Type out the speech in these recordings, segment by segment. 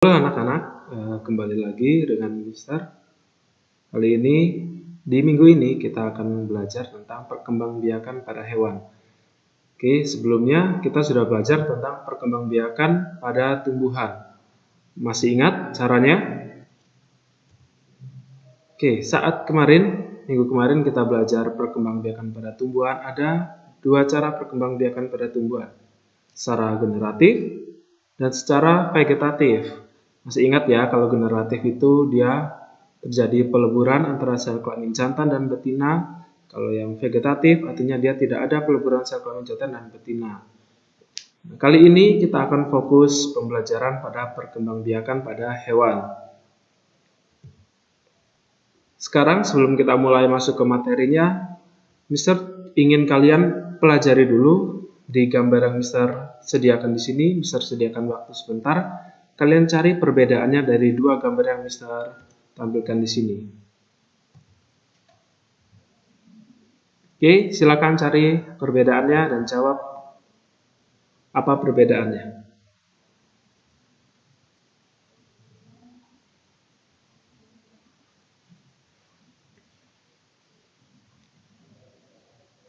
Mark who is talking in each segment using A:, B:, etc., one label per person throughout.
A: Halo anak-anak, kembali lagi dengan Mister. Kali ini, di minggu ini kita akan belajar tentang perkembangbiakan pada hewan. Oke, sebelumnya kita sudah belajar tentang perkembangbiakan pada tumbuhan. Masih ingat caranya? Oke, minggu kemarin kita belajar perkembangbiakan pada tumbuhan. Ada dua cara perkembangbiakan pada tumbuhan. Secara generatif dan secara vegetatif. Masih ingat ya, kalau generatif itu dia terjadi peleburan antara sel kelamin jantan dan betina. Kalau yang vegetatif artinya dia tidak ada peleburan sel kelamin jantan dan betina. Nah, kali ini kita akan fokus pembelajaran pada perkembangbiakan pada hewan. Sekarang sebelum kita mulai masuk ke materinya, Mister ingin kalian pelajari dulu di gambar yang Mister sediakan di sini. Mister sediakan waktu sebentar. Kalian cari perbedaannya dari dua gambar yang Mister tampilkan di sini. Oke, silakan cari perbedaannya dan jawab apa perbedaannya.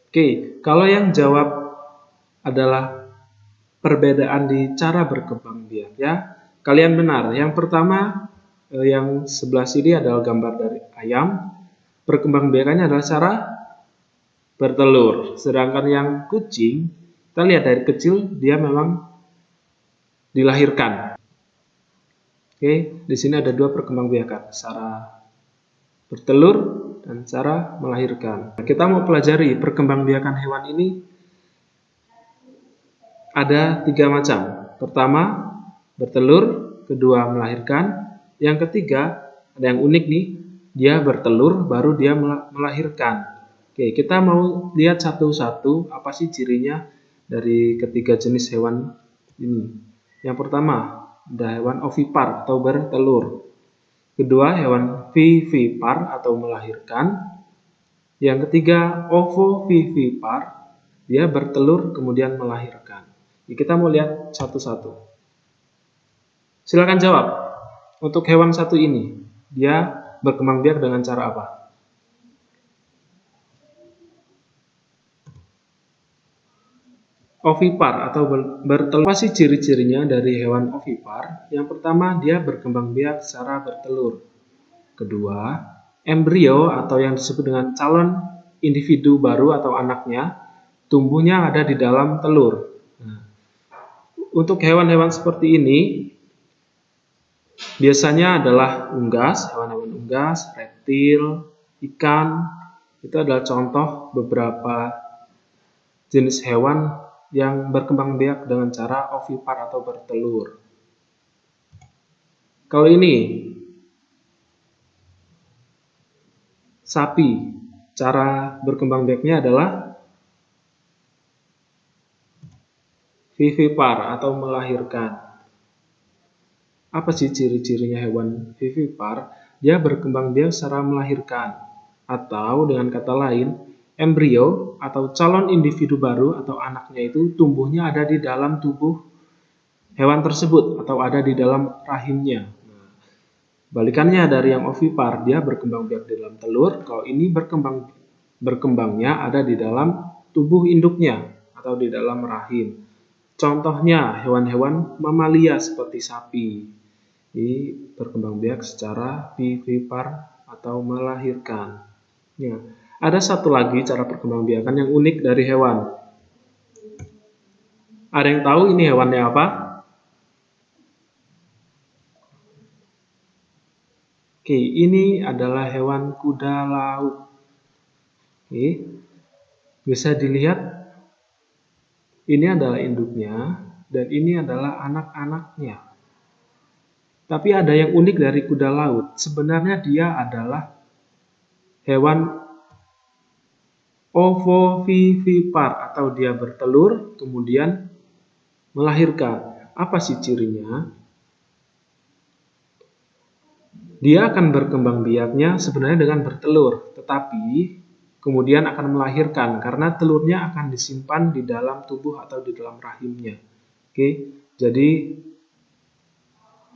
A: Oke, kalau yang jawab adalah perbedaan di cara berkembang biak ya, kalian benar. Yang pertama, yang sebelah sini adalah gambar dari ayam. Perkembangbiakannya adalah cara bertelur. Sedangkan yang kucing, kita lihat dari kecil dia memang dilahirkan. Oke, di sini ada dua perkembangbiakan, cara bertelur dan cara melahirkan. Kita mau pelajari perkembangbiakan hewan ini ada tiga macam. Pertama, bertelur, kedua melahirkan, yang ketiga ada yang unik nih, dia bertelur baru dia melahirkan. Oke, kita mau lihat satu-satu apa sih cirinya dari ketiga jenis hewan ini. Yang pertama, ada hewan ovipar atau bertelur. Kedua, hewan vivipar atau melahirkan. Yang ketiga, ovovivipar, dia bertelur kemudian melahirkan. Kita mau lihat satu-satu. Silakan jawab. Untuk hewan satu ini, dia berkembang biak dengan cara apa? Ovipar atau bertelur. Apa sih ciri-cirinya dari hewan ovipar? Yang pertama, dia berkembang biak secara bertelur. Kedua, embrio atau yang disebut dengan calon individu baru atau anaknya, tumbuhnya ada di dalam telur. Nah, untuk hewan-hewan seperti ini, biasanya adalah unggas, hewan-hewan unggas, reptil, ikan. Itu adalah contoh beberapa jenis hewan yang berkembang biak dengan cara ovipar atau bertelur. Kalau ini, sapi, cara berkembang biaknya adalah vivipar atau melahirkan. Apa sih ciri-cirinya hewan vivipar? Dia berkembang biak secara melahirkan. Atau dengan kata lain, embrio atau calon individu baru atau anaknya itu tumbuhnya ada di dalam tubuh hewan tersebut atau ada di dalam rahimnya. Balikannya dari yang ovipar, dia berkembang biak di dalam telur. Kalau ini berkembangnya ada di dalam tubuh induknya atau di dalam rahim. Contohnya hewan-hewan mamalia seperti sapi. Ini berkembang biak secara vivipar atau melahirkan. Ya. Ada satu lagi cara perkembangbiakan yang unik dari hewan. Ada yang tahu ini hewannya apa? Oke, ini adalah hewan kuda laut. Oke, bisa dilihat ini adalah induknya dan ini adalah anak-anaknya. Tapi ada yang unik dari kuda laut. Sebenarnya dia adalah hewan ovovivipar atau dia bertelur kemudian melahirkan. Apa sih cirinya? Dia akan berkembang biaknya sebenarnya dengan bertelur, tetapi kemudian akan melahirkan karena telurnya akan disimpan di dalam tubuh atau di dalam rahimnya. Oke, jadi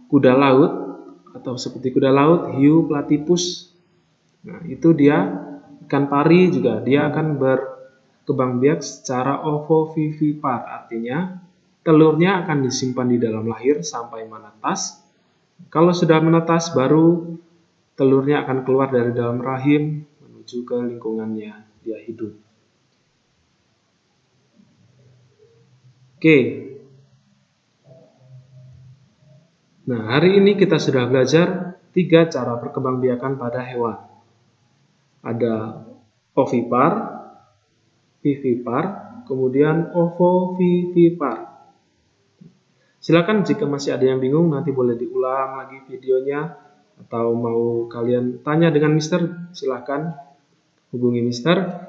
A: kuda laut atau seperti kuda laut, hiu, platypus. Nah, itu dia ikan pari juga dia akan berkembang biak secara ovovivipar, artinya telurnya akan disimpan di dalam lahir sampai menetas. Kalau sudah menetas baru telurnya akan keluar dari dalam rahim menuju ke lingkungannya dia hidup. Oke. Nah, hari ini kita sudah belajar 3 cara perkembangbiakan pada hewan. Ada ovipar, vivipar, kemudian ovovivipar. Silakan jika masih ada yang bingung nanti boleh diulang lagi videonya atau mau kalian tanya dengan Mister, silakan hubungi Mister.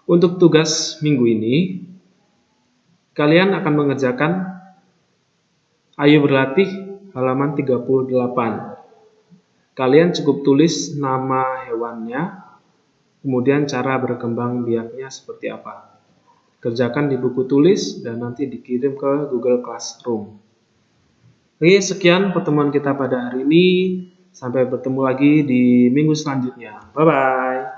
A: Untuk tugas minggu ini kalian akan mengerjakan Ayo Berlatih halaman 38. Kalian cukup tulis nama hewannya, kemudian cara berkembang biaknya seperti apa. Kerjakan di buku tulis dan nanti dikirim ke Google Classroom. Oke, sekian pertemuan kita pada hari ini. Sampai bertemu lagi di minggu selanjutnya. Bye-bye.